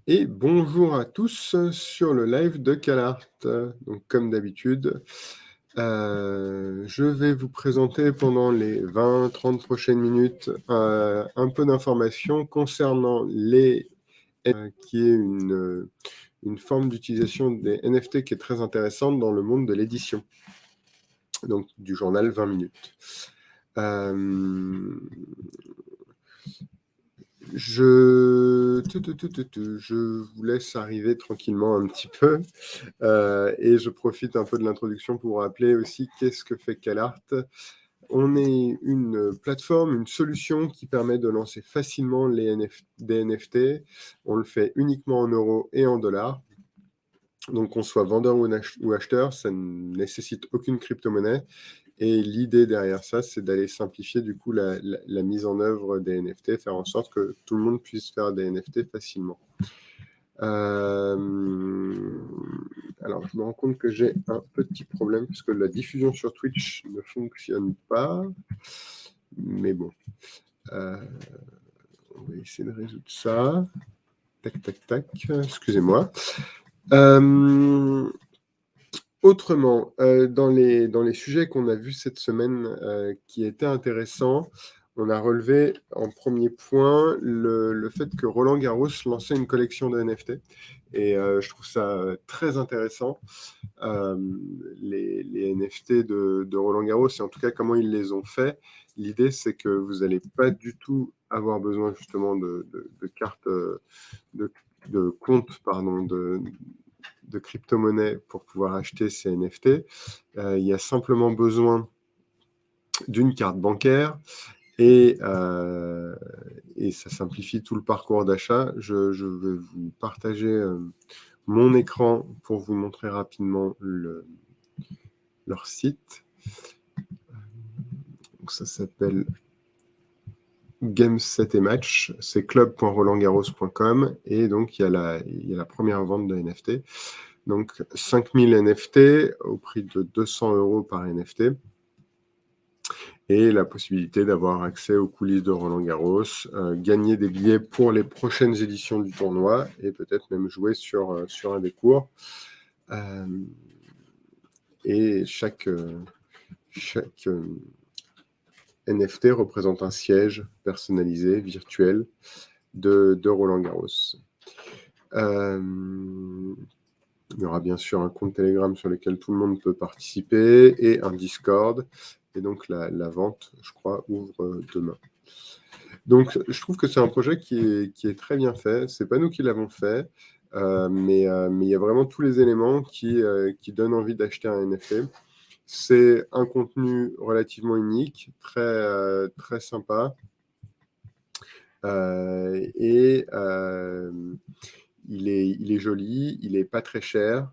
Et bonjour à tous sur le live de CalArt. Donc, comme d'habitude, je vais vous présenter pendant les 20-30 prochaines minutes un peu d'informations concernant les qui est une forme d'utilisation des NFT qui est très intéressante dans le monde de l'édition, donc du journal 20 minutes. Je vous laisse arriver tranquillement un petit peu et je profite un peu de l'introduction pour vous rappeler aussi qu'est-ce que fait CalArt. On est une plateforme, une solution qui permet de lancer facilement des NFT. On le fait uniquement en euros et en dollars. Donc qu'on soit vendeur ou acheteur, ça ne nécessite aucune crypto-monnaie. Et l'idée derrière ça, c'est d'aller simplifier du coup la mise en œuvre des NFT, faire en sorte que tout le monde puisse faire des NFT facilement. Alors, je me rends compte que j'ai un petit problème parce que la diffusion sur Twitch ne fonctionne pas. Mais bon, on va essayer de résoudre ça. Tac, tac, tac. Excusez-moi. Autrement, dans les sujets qu'on a vus cette semaine qui étaient intéressants, on a relevé en premier point le fait que Roland Garros lançait une collection de NFT. Et je trouve ça très intéressant. Les NFT de Roland Garros, et en tout cas comment ils les ont fait. L'idée, c'est que vous n'allez pas du tout avoir besoin justement de cartes, de comptes, pardon, de crypto-monnaie pour pouvoir acheter ces NFT. Il y a simplement besoin d'une carte bancaire et ça simplifie tout le parcours d'achat. Je vais vous partager mon écran pour vous montrer rapidement leur site. Donc ça s'appelle Games Set et Match, c'est club.rolandgarros.com et donc il y a la première vente de NFT. Donc 5000 NFT au prix de 200 € par NFT et la possibilité d'avoir accès aux coulisses de Roland Garros, gagner des billets pour les prochaines éditions du tournoi et peut-être même jouer sur un des cours. Et chaque NFT représente un siège personnalisé, virtuel, de Roland Garros. Il y aura bien sûr un compte Telegram sur lequel tout le monde peut participer et un Discord. Et donc la vente, je crois, ouvre demain. Donc je trouve que c'est un projet qui est très bien fait. C'est pas nous qui l'avons fait, mais il y a vraiment tous les éléments qui donnent envie d'acheter un NFT. C'est un contenu relativement unique, très sympa. Et il est joli, il n'est pas très cher.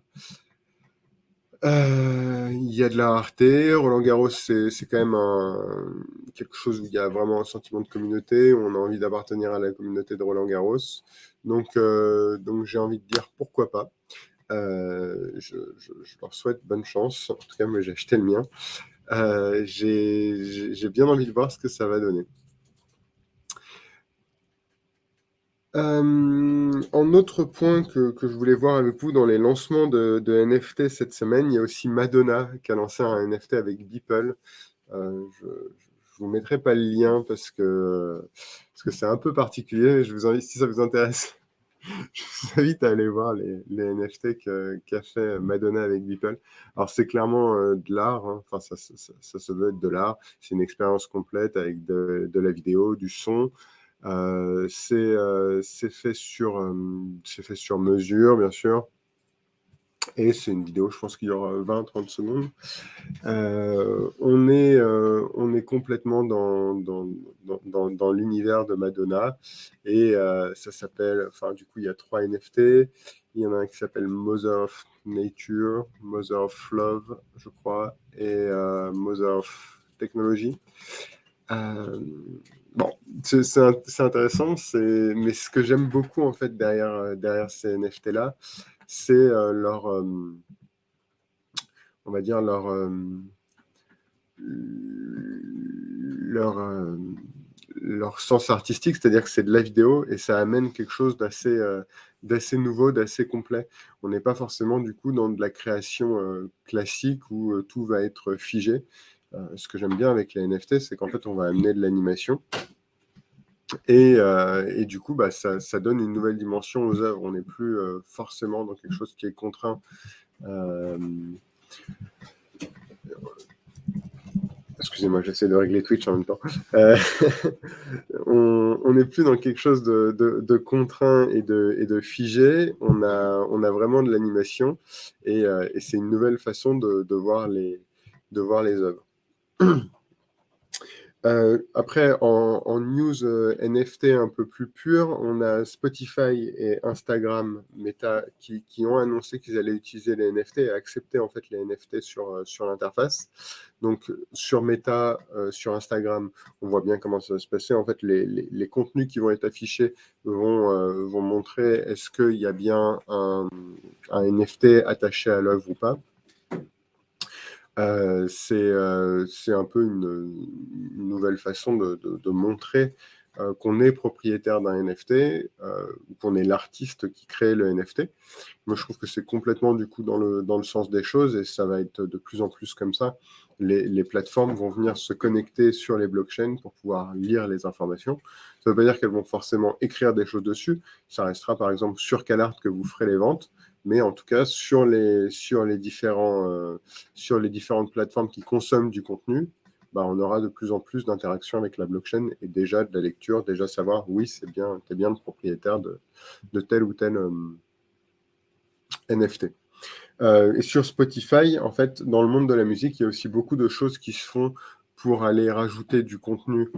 Il y a de la rareté. Roland Garros, c'est quand même quelque chose où il y a vraiment un sentiment de communauté, où on a envie d'appartenir à la communauté de Roland Garros. Donc j'ai envie de dire pourquoi pas. Je leur souhaite bonne chance. En tout cas, moi, j'ai acheté le mien. J'ai bien envie de voir ce que ça va donner. En autre point que je voulais voir avec vous dans les lancements de NFT cette semaine, il y a aussi Madonna qui a lancé un NFT avec Beeple. Je vous mettrai pas le lien parce que c'est un peu particulier. Je vous invite, si ça vous intéresse, je vous invite à aller voir les NFT qu'a fait Madonna avec Beeple. Alors c'est clairement de l'art, hein. Enfin ça se veut être de l'art. C'est une expérience complète avec de la vidéo, du son. C'est fait sur mesure, bien sûr. Et c'est une vidéo, je pense qu'il y aura 20-30 secondes. On est complètement dans l'univers de Madonna. Et ça s'appelle, enfin, du coup, il y a 3 NFT. Il y en a un qui s'appelle Mother of Nature, Mother of Love, je crois, et Mother of Technology. Bon, c'est intéressant, mais ce que j'aime beaucoup en fait derrière ces NFT là, c'est on va dire leur sens artistique, c'est-à-dire que c'est de la vidéo et ça amène quelque chose d'assez nouveau, d'assez complet. On n'est pas forcément du coup dans de la création classique où tout va être figé. Ce que j'aime bien avec les NFT, c'est qu'en fait, on va amener de l'animation et du coup, ça donne une nouvelle dimension aux œuvres. On n'est plus forcément dans quelque chose qui est contraint. Excusez-moi, j'essaie de régler Twitch en même temps. On n'est plus dans quelque chose de contraint et de figé. On a vraiment de l'animation et c'est une nouvelle façon de voir les œuvres. Après, en news NFT un peu plus pure, on a Spotify et Instagram Meta qui ont annoncé qu'ils allaient utiliser les NFT et accepter en fait les NFT sur l'interface. Donc sur Meta, sur Instagram, on voit bien comment ça va se passer. En fait, les contenus qui vont être affichés vont montrer est-ce qu'il y a bien un NFT attaché à l'œuvre ou pas. C'est un peu une nouvelle façon de montrer qu'on est propriétaire d'un NFT, ou qu'on est l'artiste qui crée le NFT. Moi, je trouve que c'est complètement du coup dans le sens des choses et ça va être de plus en plus comme ça. Les plateformes vont venir se connecter sur les blockchains pour pouvoir lire les informations. Ça ne veut pas dire qu'elles vont forcément écrire des choses dessus. Ça restera par exemple sur CalArt que vous ferez les ventes, mais en tout cas sur les différentes plateformes qui consomment du contenu, on aura de plus en plus d'interactions avec la blockchain et déjà de la lecture, déjà savoir oui, t'es bien le propriétaire de tel ou tel NFT. Et sur Spotify, en fait, dans le monde de la musique, il y a aussi beaucoup de choses qui se font pour aller rajouter du contenu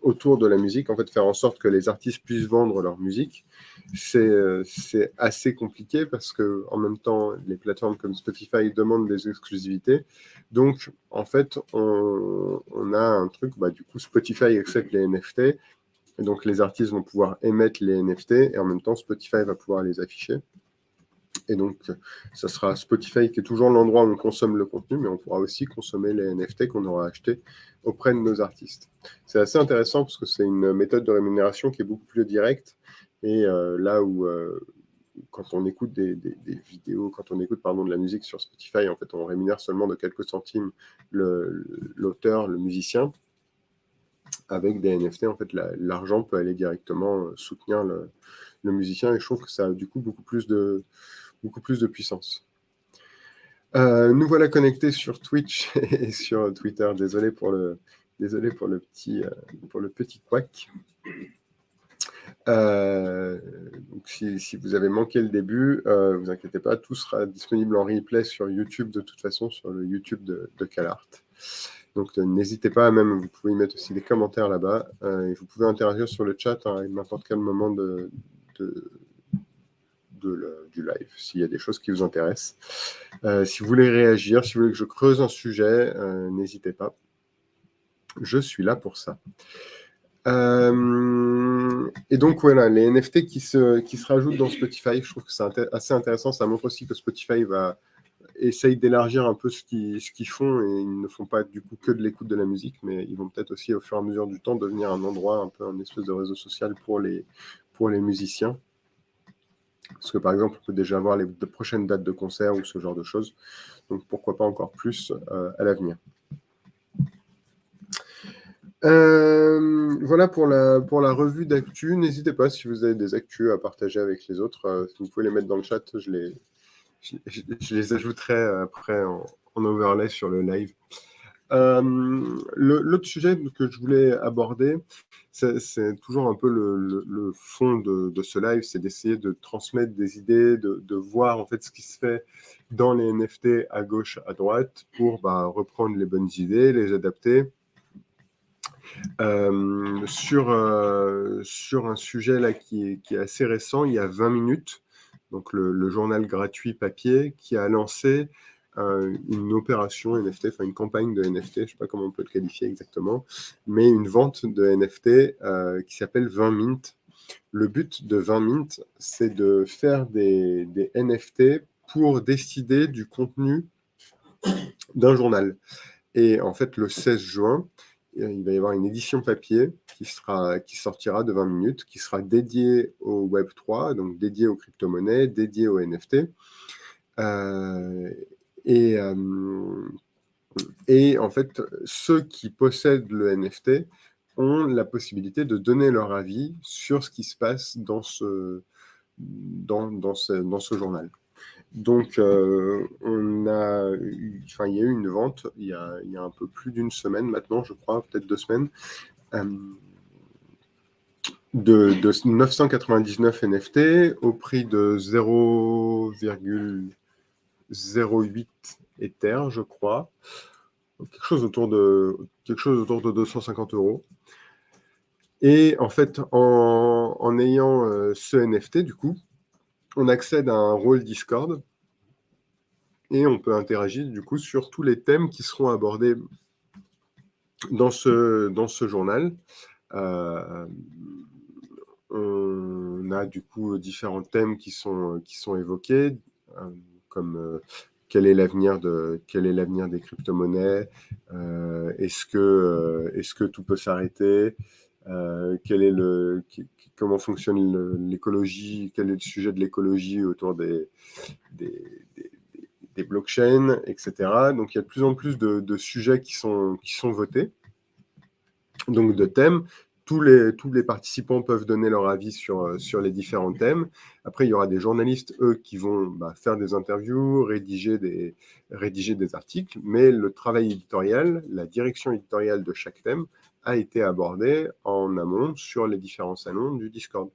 autour de la musique, en fait, faire en sorte que les artistes puissent vendre leur musique. C'est assez compliqué parce que en même temps, les plateformes comme Spotify demandent des exclusivités. Donc, en fait, on a un truc, du coup, Spotify accepte les NFT. Et donc, les artistes vont pouvoir émettre les NFT et en même temps, Spotify va pouvoir les afficher. Et donc, ça sera Spotify qui est toujours l'endroit où on consomme le contenu, mais on pourra aussi consommer les NFT qu'on aura achetés auprès de nos artistes. C'est assez intéressant parce que c'est une méthode de rémunération qui est beaucoup plus directe. Et là où, quand on écoute des vidéos, quand on écoute de la musique sur Spotify, en fait, on rémunère seulement de quelques centimes l'auteur, le musicien. Avec des NFT, en fait, l'argent peut aller directement soutenir le musicien et je trouve que ça a du coup beaucoup plus de puissance. Nous voilà connectés sur Twitch et sur Twitter. Désolé pour le petit couac. Donc si vous avez manqué le début, vous inquiétez pas, tout sera disponible en replay sur YouTube de toute façon, sur le YouTube de CalArt. Donc n'hésitez pas, même vous pouvez y mettre aussi des commentaires là-bas et vous pouvez interagir sur le chat à n'importe quel moment du live, s'il y a des choses qui vous intéressent. Si vous voulez réagir, si vous voulez que je creuse un sujet, n'hésitez pas. Je suis là pour ça. Et donc voilà, les NFT qui se rajoutent dans Spotify, je trouve que c'est assez intéressant. Ça montre aussi que Spotify essaye d'élargir un peu ce qu'ils font et ils ne font pas du coup que de l'écoute de la musique, mais ils vont peut-être aussi au fur et à mesure du temps devenir un endroit, un peu un espèce de réseau social pour les musiciens. Parce que par exemple, on peut déjà voir les prochaines dates de concert ou ce genre de choses. Donc pourquoi pas encore plus à l'avenir. Voilà pour la revue d'actu. N'hésitez pas si vous avez des actus à partager avec les autres. Vous pouvez les mettre dans le chat. Je les ajouterai après en overlay sur le live. L'autre sujet que je voulais aborder, c'est toujours un peu le fond de ce live, c'est d'essayer de transmettre des idées, de voir en fait ce qui se fait dans les NFT à gauche, à droite, pour reprendre les bonnes idées, les adapter. Sur un sujet là qui est assez récent, il y a 20 minutes, donc le journal gratuit papier qui a lancé une opération NFT, enfin une campagne de NFT, je ne sais pas comment on peut le qualifier exactement, mais une vente de NFT qui s'appelle 20 Mint. Le but de 20 Mint, c'est de faire des NFT pour décider du contenu d'un journal. Et en fait, le 16 juin, il va y avoir une édition papier qui sortira de 20 minutes, qui sera dédiée au Web3, donc dédiée aux crypto-monnaies, dédiée aux NFT. Et en fait, ceux qui possèdent le NFT ont la possibilité de donner leur avis sur ce qui se passe dans ce journal. Donc, il y a eu une vente il y a un peu plus d'une semaine maintenant, je crois, peut-être 2 semaines, de 999 NFT au prix de 0,08 Ether, je crois. Quelque chose autour de 250 €. Et en fait, en ayant ce NFT, du coup, on accède à un rôle Discord et on peut interagir du coup sur tous les thèmes qui seront abordés dans ce journal. On a du coup différents thèmes qui sont évoqués, comme quel est l'avenir des crypto-monnaies, est-ce que tout peut s'arrêter, comment fonctionne l'écologie, quel est le sujet de l'écologie autour des blockchains, etc. Donc il y a de plus en plus de sujets qui sont votés, donc de thèmes. Tous les participants peuvent donner leur avis sur les différents thèmes. Après, il y aura des journalistes, eux, qui vont faire des interviews, rédiger des articles, mais le travail éditorial, la direction éditoriale de chaque thème a été abordé en amont sur les différents salons du Discord.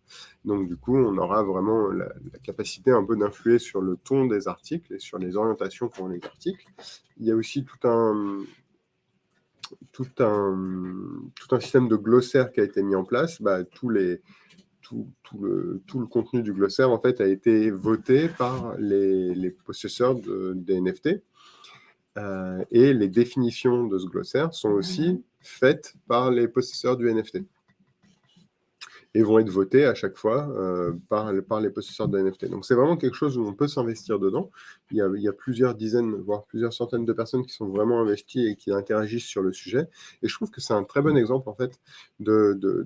Donc du coup, on aura vraiment la capacité un peu d'influer sur le ton des articles et sur les orientations qu'ont les articles. Il y a aussi tout un système de glossaire qui a été mis en place. Tout le contenu du glossaire en fait a été voté par les possesseurs des NFT. Et les définitions de ce glossaire sont aussi faites par les possesseurs du NFT et vont être votées à chaque fois par les possesseurs de NFT. Donc c'est vraiment quelque chose où on peut s'investir dedans. Il y a plusieurs dizaines, voire plusieurs centaines de personnes qui sont vraiment investies et qui interagissent sur le sujet. Et je trouve que c'est un très bon exemple en fait de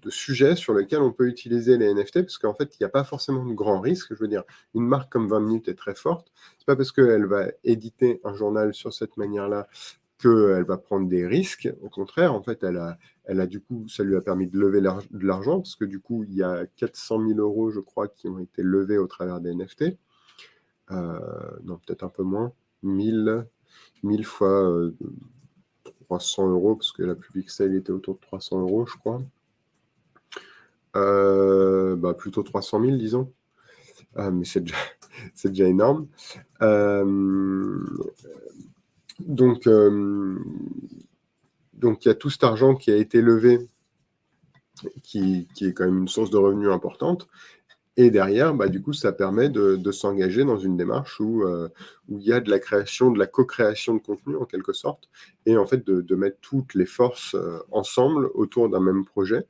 sujets sur lesquels on peut utiliser les NFT, parce qu'en fait, il n'y a pas forcément de grands risques. Je veux dire, une marque comme 20 minutes est très forte. C'est pas parce qu'elle va éditer un journal sur cette manière-là qu'elle va prendre des risques. Au contraire, en fait, elle a du coup, ça lui a permis de lever de l'argent, parce que du coup, il y a 400 000 €, je crois, qui ont été levés au travers des NFT. Non, peut-être un peu moins. 1000 fois 300 €, parce que la Public Sale était autour de 300 €, je crois. Plutôt 300 000, disons. Mais c'est déjà énorme. Donc, il y a tout cet argent qui a été levé, qui est quand même une source de revenus importante. Et derrière, du coup, ça permet de s'engager dans une démarche où il y a de la création, de la co-création de contenu, en quelque sorte, et en fait de mettre toutes les forces ensemble autour d'un même projet.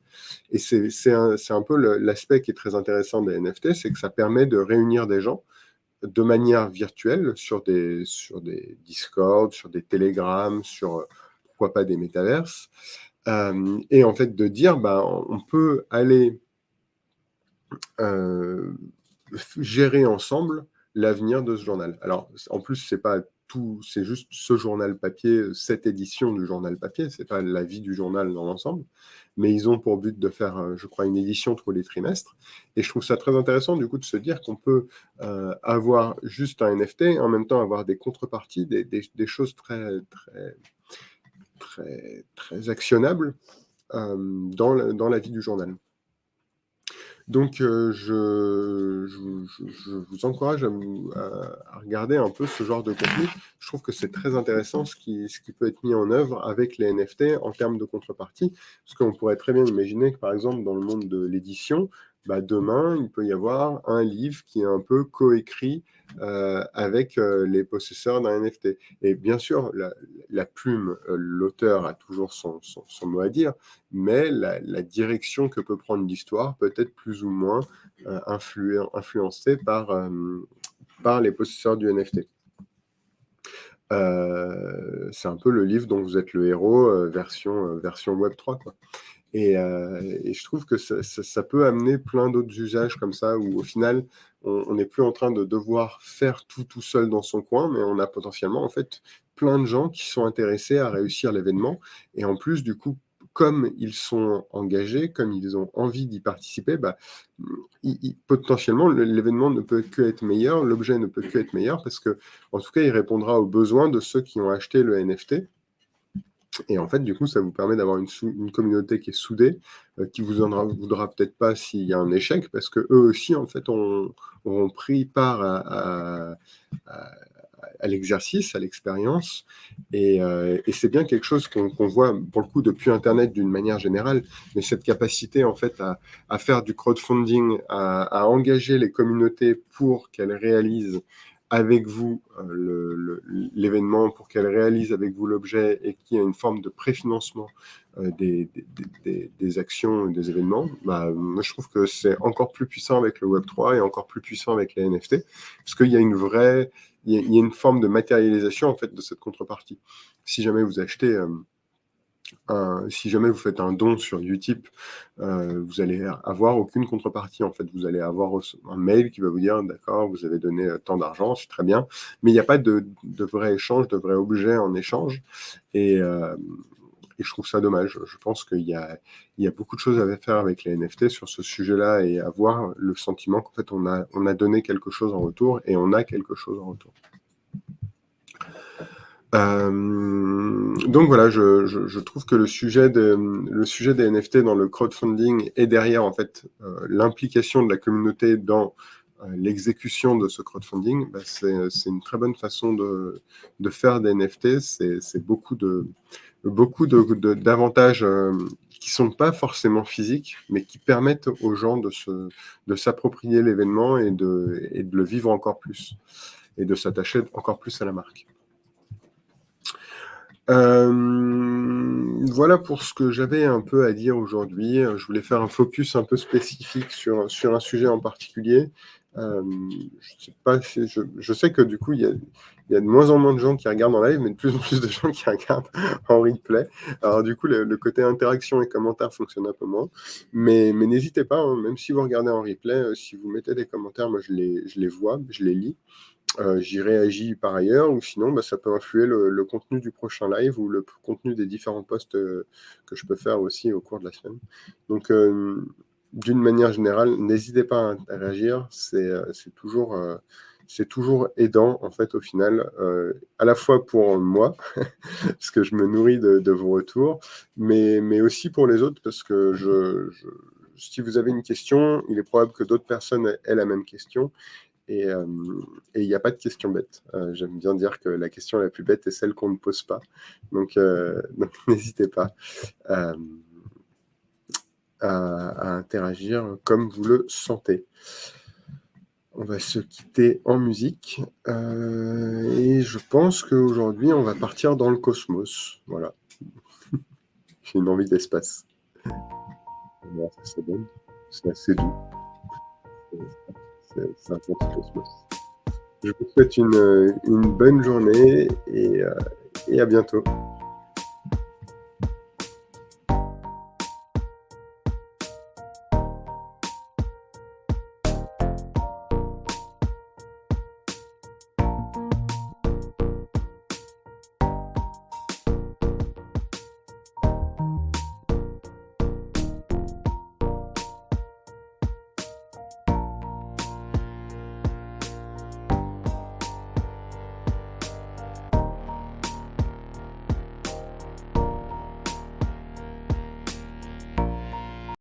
Et c'est un peu l'aspect qui est très intéressant des NFT, c'est que ça permet de réunir des gens de manière virtuelle sur des Discord, sur des Telegram, sur pourquoi pas des métaverses, et en fait de dire, on peut aller gérer ensemble l'avenir de ce journal. Alors, en plus, c'est pas tout, c'est juste ce journal papier, cette édition du journal papier, c'est pas la vie du journal dans l'ensemble, mais ils ont pour but de faire, je crois, une édition tous les trimestres. Et je trouve ça très intéressant, du coup, de se dire qu'on peut avoir juste un NFT, et en même temps avoir des contreparties, des choses très, très, très, très actionnables dans la vie du journal. Donc, je vous encourage à regarder un peu ce genre de contenu. Je trouve que c'est très intéressant ce qui peut être mis en œuvre avec les NFT en termes de contrepartie, parce qu'on pourrait très bien imaginer que, par exemple, dans le monde de l'édition, demain, il peut y avoir un livre qui est un peu coécrit avec les possesseurs d'un NFT. Et bien sûr, la plume, l'auteur a toujours son mot à dire, mais la direction que peut prendre l'histoire peut être plus ou moins influencée par les possesseurs du NFT. C'est un peu le livre dont vous êtes le héros, version Web3, quoi. Et je trouve que ça peut amener plein d'autres usages comme ça, où au final, on n'est plus en train de devoir faire tout seul dans son coin, mais on a potentiellement, en fait, plein de gens qui sont intéressés à réussir l'événement. Et en plus, du coup, comme ils sont engagés, comme ils ont envie d'y participer, bah, potentiellement, l'événement ne peut que être meilleur, l'objet ne peut que être meilleur, parce que, en tout cas, il répondra aux besoins de ceux qui ont acheté le NFT. Et en fait, du coup, ça vous permet d'avoir une communauté qui est soudée, qui vous en voudra peut-être pas s'il y a un échec, parce que eux aussi, en fait, auront pris part à- à l'exercice, à l'expérience. Et c'est bien quelque chose qu'on voit, pour le coup, depuis Internet d'une manière générale, mais cette capacité, en fait, à faire du crowdfunding, à engager les communautés pour qu'elles réalisent avec vous l'événement, pour qu'elles réalisent avec vous l'objet, et qu'il y ait une forme de préfinancement des actions et des événements, bah, moi je trouve que c'est encore plus puissant avec le Web3 et encore plus puissant avec les NFT, parce qu'il y a il y a une forme de matérialisation, en fait, de cette contrepartie. Si jamais vous achetez si jamais vous faites un don sur Utip, vous allez avoir aucune contrepartie, en fait. Vous allez avoir un mail qui va vous dire, d'accord, vous avez donné tant d'argent, c'est très bien, mais il n'y a pas de vrai échange, de vrai objet en échange. Et je trouve ça dommage. Je pense qu'il y a beaucoup de choses à faire avec les NFT sur ce sujet-là, et avoir le sentiment qu'en fait, on a donné quelque chose en retour, et on a quelque chose en retour. Donc voilà, je trouve que le sujet des NFT dans le crowdfunding, et derrière, en fait, l'implication de la communauté dans l'exécution de ce crowdfunding, bah, c'est une très bonne façon de faire des NFT. C'est beaucoup d'avantages qui sont pas forcément physiques, mais qui permettent aux gens de s'approprier l'événement, et de le vivre encore plus, et de s'attacher encore plus à la marque. Voilà pour ce que j'avais un peu à dire aujourd'hui. Je voulais faire un focus un peu spécifique sur un sujet en particulier. Je sais pas si je sais que du coup, il y a de moins en moins de gens qui regardent en live, mais de plus en plus de gens qui regardent en replay. Alors du coup, le côté interaction et commentaires fonctionne un peu moins. Mais n'hésitez pas, hein, même si vous regardez en replay, si vous mettez des commentaires, moi je les vois, je les lis. J'y réagis par ailleurs, ou sinon, bah, ça peut influer le contenu du prochain live, ou le contenu des différents posts que je peux faire aussi au cours de la semaine. Donc, d'une manière générale, n'hésitez pas à réagir. C'est toujours aidant, en fait, au final, à la fois pour moi, parce que je me nourris de vos retours, mais aussi pour les autres, parce que si vous avez une question, il est probable que d'autres personnes aient la même question. Et il n'y a pas de question bête. J'aime bien dire que la question la plus bête est celle qu'on ne pose pas. Donc, donc n'hésitez pas à, à interagir comme vous le sentez. On va se quitter en musique. Et je pense qu'aujourd'hui, on va partir dans le cosmos. Voilà. J'ai une envie d'espace. Voilà, c'est bon. C'est assez doux. C'est un petit cosmos. Je vous souhaite une bonne journée, et à bientôt.